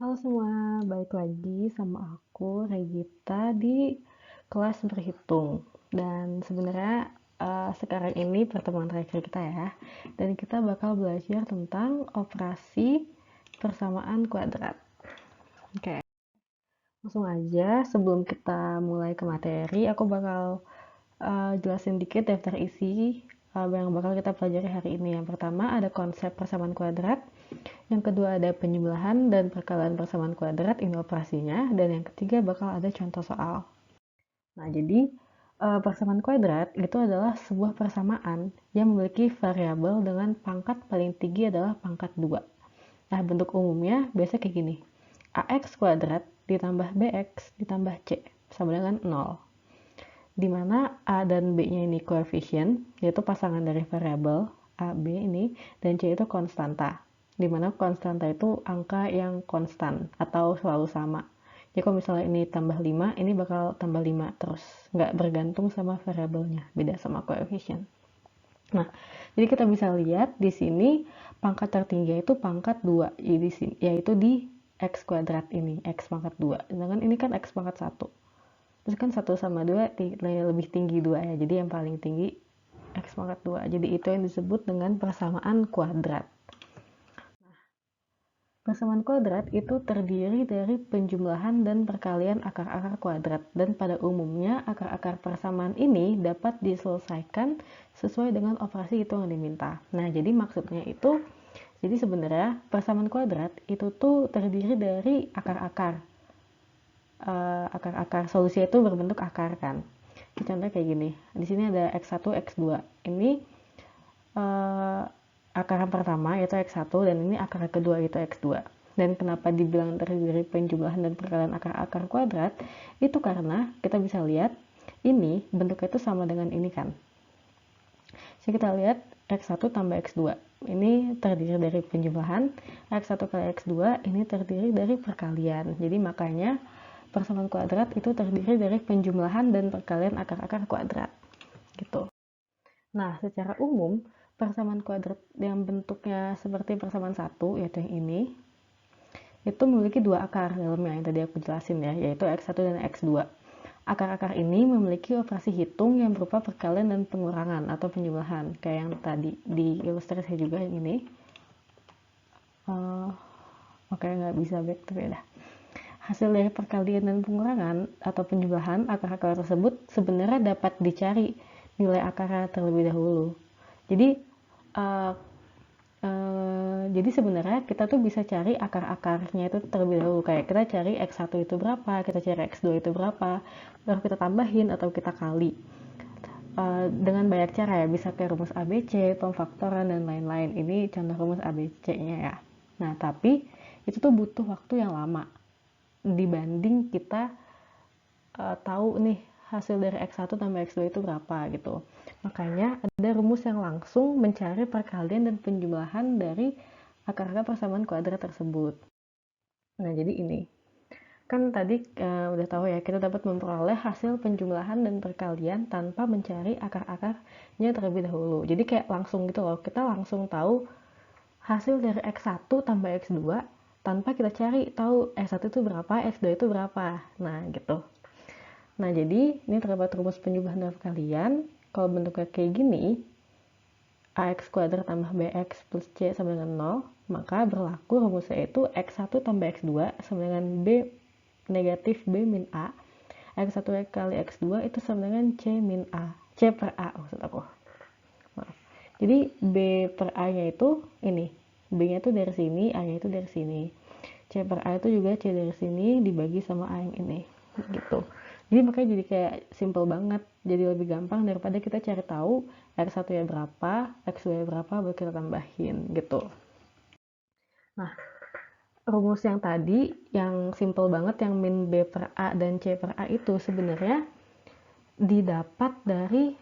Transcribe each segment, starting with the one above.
Halo semua, balik lagi sama aku Regita di kelas berhitung. Dan sebenarnya sekarang ini pertemuan terakhir kita ya. Dan kita bakal belajar tentang operasi persamaan kuadrat. Oke, langsung aja sebelum kita mulai ke materi, aku bakal jelasin dikit daftar isi yang bakal kita pelajari hari ini. Yang pertama ada konsep persamaan kuadrat. Yang kedua ada penjumlahan dan perkalian persamaan kuadrat, ini operasinya. Dan yang ketiga bakal ada contoh soal. Nah, jadi persamaan kuadrat itu adalah sebuah persamaan yang memiliki variabel dengan pangkat paling tinggi adalah pangkat 2. Nah, bentuk umumnya biasa kayak gini. AX kuadrat ditambah BX ditambah C sama dengan 0. Di mana A dan B-nya ini koefisien, yaitu pasangan dari variabel A, B ini, dan C itu konstanta. Di mana konstanta itu angka yang konstan atau selalu sama. Jadi kalau misalnya ini tambah 5, ini bakal tambah 5 terus. Nggak bergantung sama variabelnya, beda sama koefisien. Nah, jadi kita bisa lihat di sini pangkat tertinggi itu pangkat 2, yaitu di X kuadrat ini, X pangkat 2. Sedangkan ini kan X pangkat 1. Terus kan 1 sama 2 lebih tinggi 2 ya. Jadi yang paling tinggi X pangkat 2. Jadi itu yang disebut dengan persamaan kuadrat. Persamaan kuadrat itu terdiri dari penjumlahan dan perkalian akar-akar kuadrat. Dan pada umumnya akar-akar persamaan ini dapat diselesaikan sesuai dengan operasi hitung yang diminta. Nah, jadi maksudnya itu, jadi sebenarnya persamaan kuadrat itu tuh terdiri dari akar-akar. Akar-akar solusi itu berbentuk akar kan. Contohnya kayak gini. Di sini ada X1, X2. Ini akar yang pertama yaitu X1 dan ini akar kedua yaitu X2. Dan kenapa dibilang terdiri dari penjumlahan dan perkalian akar-akar kuadrat? Itu karena kita bisa lihat ini bentuknya itu sama dengan ini kan. Jadi kita lihat X1 tambah X2. Ini terdiri dari penjumlahan, X1 kali X2 ini terdiri dari perkalian. Jadi makanya persamaan kuadrat itu terdiri dari penjumlahan dan perkalian akar-akar kuadrat. Gitu. Nah, secara umum, persamaan kuadrat yang bentuknya seperti persamaan 1, yaitu yang ini, itu memiliki dua akar dalamnya yang tadi aku jelasin ya, yaitu X1 dan X2. Akar-akar ini memiliki operasi hitung yang berupa perkalian dan pengurangan atau penjumlahan, kayak yang tadi di ilustrasi juga yang ini. Oke, nggak bisa back, tapi udah. Hasil dari perkalian dan pengurangan atau penjumlahan akar-akar tersebut sebenarnya dapat dicari nilai akarnya terlebih dahulu. Jadi jadi sebenarnya kita tuh bisa cari akar-akarnya itu terlebih dahulu. Kayak kita cari X1 itu berapa, kita cari X2 itu berapa, lalu kita tambahin atau kita kali. Dengan banyak cara ya, bisa kayak rumus ABC, pemfaktoran, dan lain-lain. Ini contoh rumus ABC-nya ya. Nah, tapi itu tuh butuh waktu yang lama dibanding kita tahu nih hasil dari X1 tambah X2 itu berapa gitu. Makanya ada rumus yang langsung mencari perkalian dan penjumlahan dari akar-akar persamaan kuadrat tersebut. Nah, jadi ini. Kan tadi udah tahu ya, kita dapat memperoleh hasil penjumlahan dan perkalian tanpa mencari akar-akarnya terlebih dahulu. Jadi kayak langsung gitu loh, kita langsung tahu hasil dari X1 tambah X2 tanpa kita cari tahu X1 itu berapa, X2 itu berapa. Nah, gitu. Nah, jadi ini terdapat rumus penjumlahan dan perkalian. Kalau bentuknya kayak gini, AX kuadrat tambah BX plus C sama dengan 0, maka berlaku rumusnya itu X1 tambah X2 sama dengan B negatif B min A. X1 kali X2 itu sama dengan C min A. C per A maksud aku. Maaf. Jadi B per A-nya itu ini. B-nya itu dari sini, A-nya itu dari sini. C per A itu juga C dari sini dibagi sama A yang ini. Gitu. Jadi makanya jadi kayak simple banget, jadi lebih gampang daripada kita cari tahu X1 ya berapa, X2 ya berapa, baru kita tambahin gitu. Nah, rumus yang tadi, yang simple banget, yang min B per A dan C per A itu sebenarnya didapat dari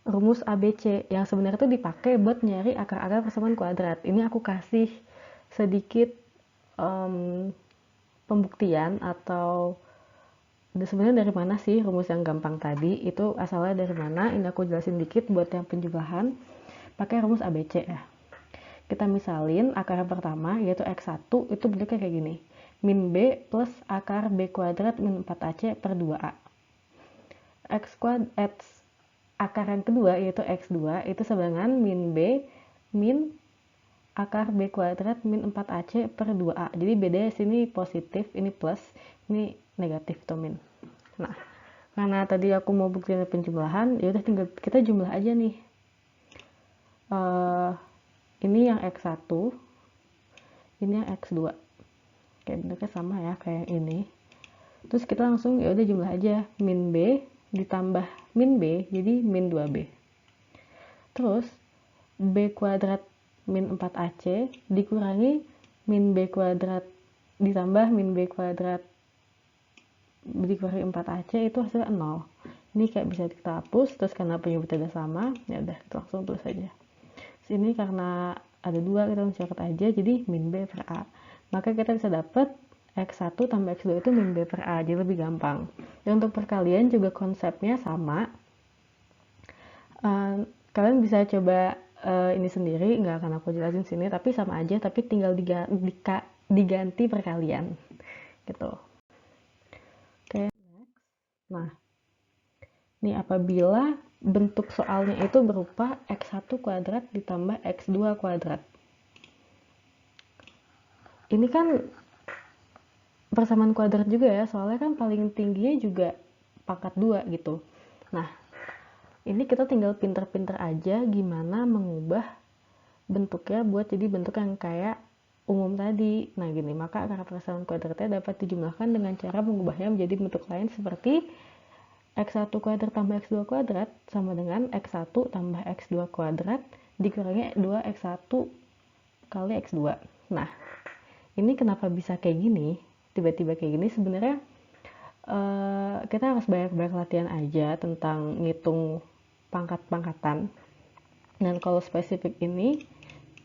rumus ABC yang sebenarnya itu dipakai buat nyari akar-akar persamaan kuadrat. Ini aku kasih sedikit pembuktian atau sebenarnya dari mana sih rumus yang gampang tadi itu asalnya dari mana. Ini aku jelasin dikit buat yang penjumlahan pakai rumus ABC ya. kita misalin akar yang pertama, yaitu X1, itu bentuknya kayak gini. Min B plus akar B kuadrat min 4AC per 2A. Akar yang kedua, yaitu X2, itu sama dengan min B min akar B kuadrat min 4AC per 2A. Jadi bedanya sini positif, ini plus, ini negatif tuh min. Nah, karena tadi aku mau buktiin penjumlahan, ya udah tinggal kita jumlah aja nih. Ini yang X1, ini yang X2. Kayak bentuknya sama ya kayak yang ini. Terus kita langsung ya udah jumlah aja, min B ditambah min B jadi min 2B. Terus B kuadrat min 4AC dikurangi min B kuadrat ditambah min B kuadrat dikurangi 4AC itu hasilnya 0. Ini kayak bisa kita hapus, terus karena penyebutnya udah sama, ya udah kita langsung tulis aja. Sini karena ada 2, kita mencatat aja, jadi min B per A. Maka kita bisa dapat X1 tambah X2 itu min B per A, jadi lebih gampang. Dan untuk perkalian juga konsepnya sama. Kalian bisa coba ini sendiri, nggak akan aku jelasin sini, tapi sama aja, tapi tinggal diganti perkalian gitu. Oke, nah ini apabila bentuk soalnya itu berupa X1 kuadrat ditambah X2 kuadrat. Ini kan persamaan kuadrat juga ya, soalnya kan paling tingginya juga pangkat 2 gitu. Nah, ini kita tinggal pinter-pinter aja gimana mengubah bentuknya buat jadi bentuk yang kayak umum tadi. Nah gini, maka akar persamaan kuadratnya dapat dijumlahkan dengan cara mengubahnya menjadi bentuk lain seperti X1 kuadrat tambah X2 kuadrat sama dengan X1 tambah X2 kuadrat dikurangi 2X1 kali X2. Nah, ini kenapa bisa kayak gini, tiba-tiba kayak gini, sebenarnya kita harus banyak-banyak latihan aja tentang ngitung pangkat-pangkatan. Dan kalau spesifik ini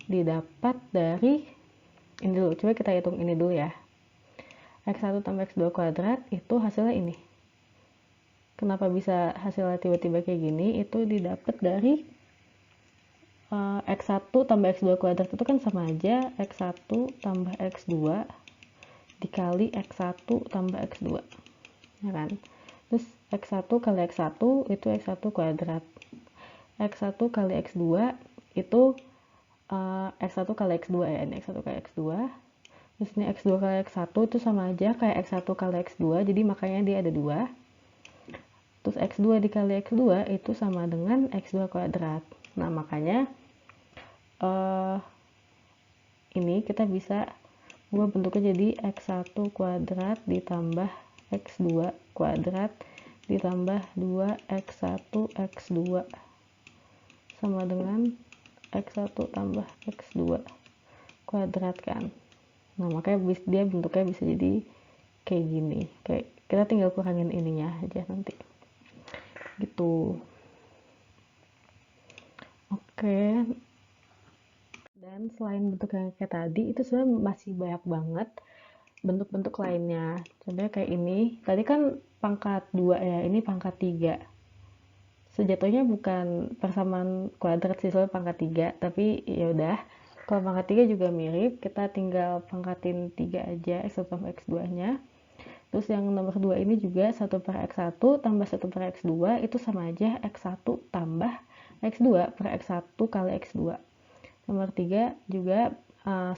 didapat dari ini dulu, coba kita hitung ini dulu ya. X1 tambah X2 kuadrat itu hasilnya ini. Kenapa bisa hasilnya tiba-tiba kayak gini? Itu didapat dari X1 tambah X2 kuadrat itu kan sama aja X1 tambah X2 dikali X1 tambah X2. Ya kan? Terus X1 kali X1 itu X1 kuadrat. X1 kali X2 itu X1 kali X2 ya, ini X1 kali X2. Terus ini X2 kali X1 itu sama aja kayak X1 kali X2, jadi makanya dia ada 2. Terus X2 dikali X2 itu sama dengan X2 kuadrat. Nah, makanya ini kita bisa ubah bentuknya jadi X1 kuadrat ditambah X2 kuadrat ditambah 2X1 X2 sama dengan X1 tambah X2 kuadrat kan. Nah, makanya dia bentuknya bisa jadi kayak gini. Kayak kita tinggal kurangin ininya aja nanti. Gitu. Oke. Dan selain bentuk yang kayak tadi, itu sebenarnya masih banyak banget bentuk-bentuk lainnya. Contohnya kayak ini. Tadi kan pangkat 2 ya, ini pangkat 3. Sejatuhnya bukan persamaan kuadrat sih, soalnya pangkat 3, tapi ya udah. Kalau pangkat 3 juga mirip, kita tinggal pangkatin 3 aja, X1 tambah X2-nya. Terus yang nomor 2 ini juga 1 per X1 tambah 1 per X2 itu sama aja X1 tambah X2 per X1 kali X2. Nomor 3 juga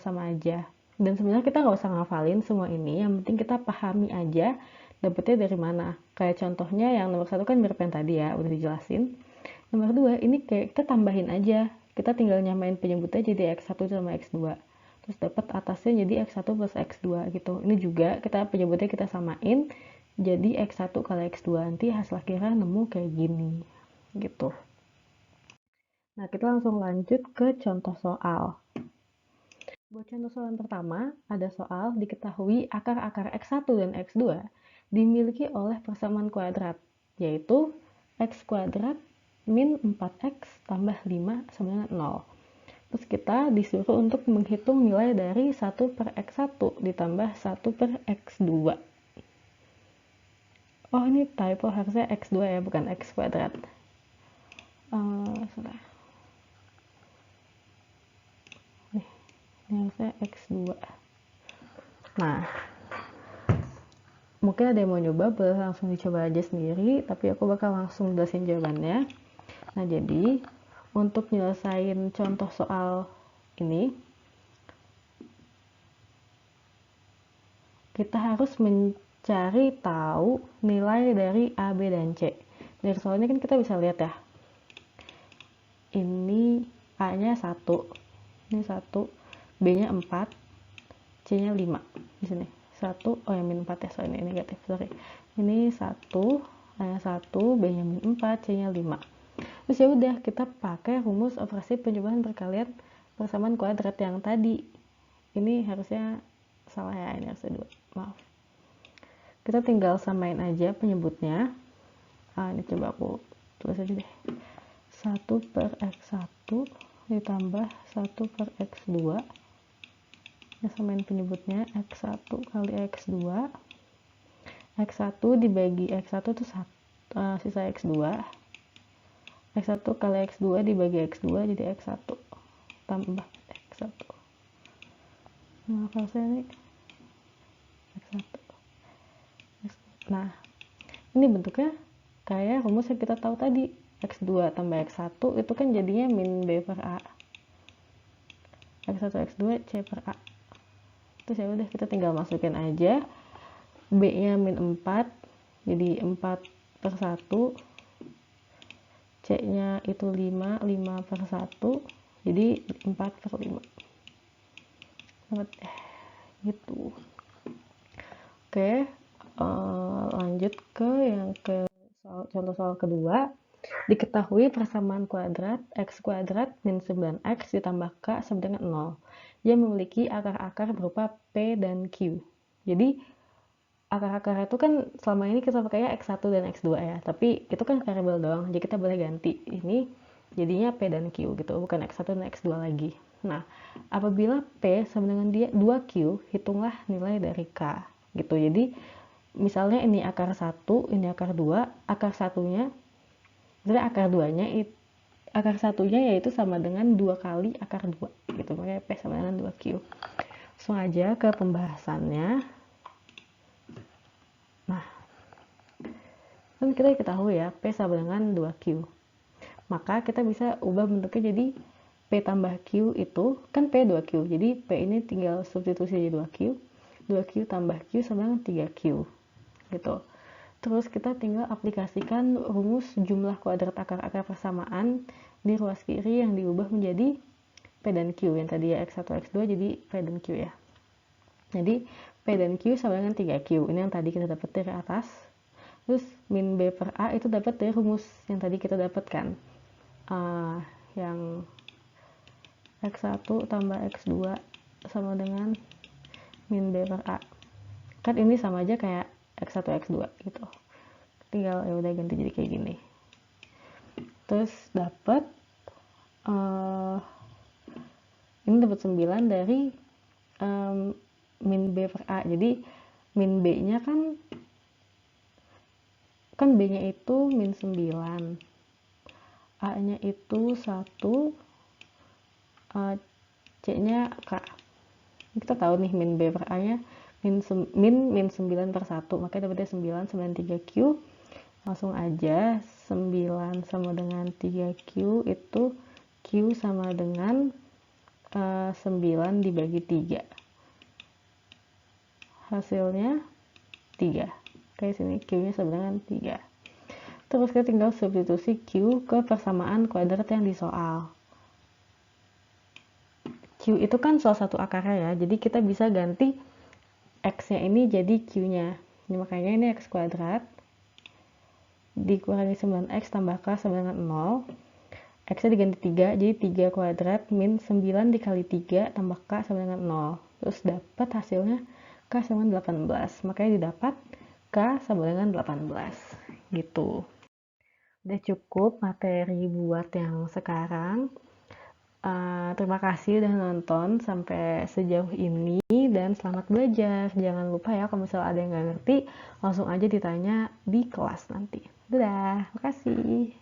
sama aja. Dan sebenarnya kita nggak usah ngafalin semua ini, yang penting kita pahami aja dapetnya dari mana. Kayak contohnya yang nomor 1 kan mirip yang tadi ya, udah dijelasin. Nomor 2 ini kayak kita tambahin aja. Kita tinggal nyamain penyebutnya jadi X1 sama X2. Terus dapat atasnya jadi X1 plus X2 gitu. Ini juga kita penyebutnya kita samain jadi X1 kali X2. Nanti hasil akhirnya nemu kayak gini gitu. Nah, kita langsung lanjut ke contoh soal. Buat contoh soal yang pertama, ada soal diketahui akar-akar X1 dan X2 dimiliki oleh persamaan kuadrat, yaitu X kuadrat min 4X tambah 5 sama dengan 0. Terus kita disuruh untuk menghitung nilai dari 1 per X1 ditambah 1 per X2. Oh, ini typo, harusnya X2 ya, bukan X kuadrat. Nih. Ini harusnya X2. Nah, mungkin ada yang mau nyoba, boleh langsung dicoba aja sendiri, tapi aku bakal langsung jelasin jawabannya. Nah, jadi untuk nyelesain contoh soal ini, kita harus mencari tahu nilai dari A, B, dan C. Dari soal ini kan kita bisa lihat ya, ini A-nya 1, ini 1, B-nya 4, C-nya 5 di sini. 1, oh ya min 4 ya, soalnya ini negatif, sorry. Ini 1, A-nya 1, B-nya min 4, C-nya 5. Terus ya udah, kita pakai rumus operasi pencobaan perkalian persamaan kuadrat yang tadi. Ini harusnya salah ya, ini harusnya 2, maaf. Kita tinggal samain aja penyebutnya. Ini coba aku tulis aja deh. 1 per X1 ditambah 1 per X2. Ya, samain penyebutnya, X1 kali X2. X1 dibagi X1 itu sisa X2. X1 kali X2 dibagi X2 jadi X1 tambah X1. Nah, harusnya ini X1. Nah, ini bentuknya kayak rumus yang kita tahu tadi. X2 tambah X1 itu kan jadinya min B per A. X1 X2 C per A. Terus ya udah, kita tinggal masukin aja. B-nya min 4, jadi 4 per 1. C-nya itu 5 per 1, jadi 4 per 5. Gitu. Oke, lanjut ke yang contoh soal kedua. Diketahui persamaan kuadrat X kuadrat min 9X ditambah K sama dengan 0. Dia memiliki akar-akar berupa P dan Q. Jadi akar-akar itu kan selama ini kita pakai X1 dan X2 ya, tapi itu kan variabel doang, jadi kita boleh ganti ini jadinya P dan Q gitu, bukan X1 dan X2 lagi. Nah, apabila P sama dengan 2Q, hitunglah nilai dari K gitu. Jadi misalnya ini akar 1, ini akar 2, akar satunya, misalnya akar satunya yaitu sama dengan 2 kali akar 2 gitu, makanya P sama dengan 2Q. Langsung aja ke pembahasannya. Nah, kan kita ketahui ya, P sama dengan 2Q. Maka kita bisa ubah bentuknya jadi P tambah Q itu, kan P 2Q. Jadi P ini tinggal substitusi jadi 2Q. 2Q tambah Q sama dengan 3Q. Gitu. Terus kita tinggal aplikasikan rumus jumlah kuadrat akar-akar persamaan di ruas kiri yang diubah menjadi P dan Q. Yang tadi ya X1, X2 jadi P dan Q ya. Jadi P dan Q sama dengan 3Q. Ini yang tadi kita dapat dari atas. Terus min B per A itu dapat dari rumus yang tadi kita dapatkan. Yang X1 tambah X2 sama dengan min B per A. Kan ini sama aja kayak X1, X2 gitu. Tinggal ya udah ganti jadi kayak gini. Terus dapat ini dapat 9 dari min B per A. Jadi min B-nya kan B-nya itu min 9. A-nya itu 1, C-nya K. Kita tahu nih min B per A-nya min 9 per 1, makanya dapetnya 9 sama 3Q. Langsung aja, 9 sama dengan 3Q itu Q sama dengan 9 dibagi 3. Hasilnya 3. Kayak sini Q-nya sama dengan 3. Terus kita tinggal substitusi Q ke persamaan kuadrat yang di soal. Q itu kan salah satu akarnya ya, jadi kita bisa ganti X-nya ini jadi Q-nya. Ini makanya ini X kuadrat dikurangi 9X tambah K sama dengan 0. X-nya diganti 3, jadi 3 kuadrat min 9 dikali 3 tambah K sama dengan 0. Terus dapat hasilnya K sama dengan 18. Makanya didapat K sama dengan 18. Gitu. Udah cukup materi buat yang sekarang. Terima kasih udah nonton sampai sejauh ini dan selamat belajar. Jangan lupa ya kalau misalnya ada yang nggak ngerti langsung aja ditanya di kelas nanti. Dadah, makasih.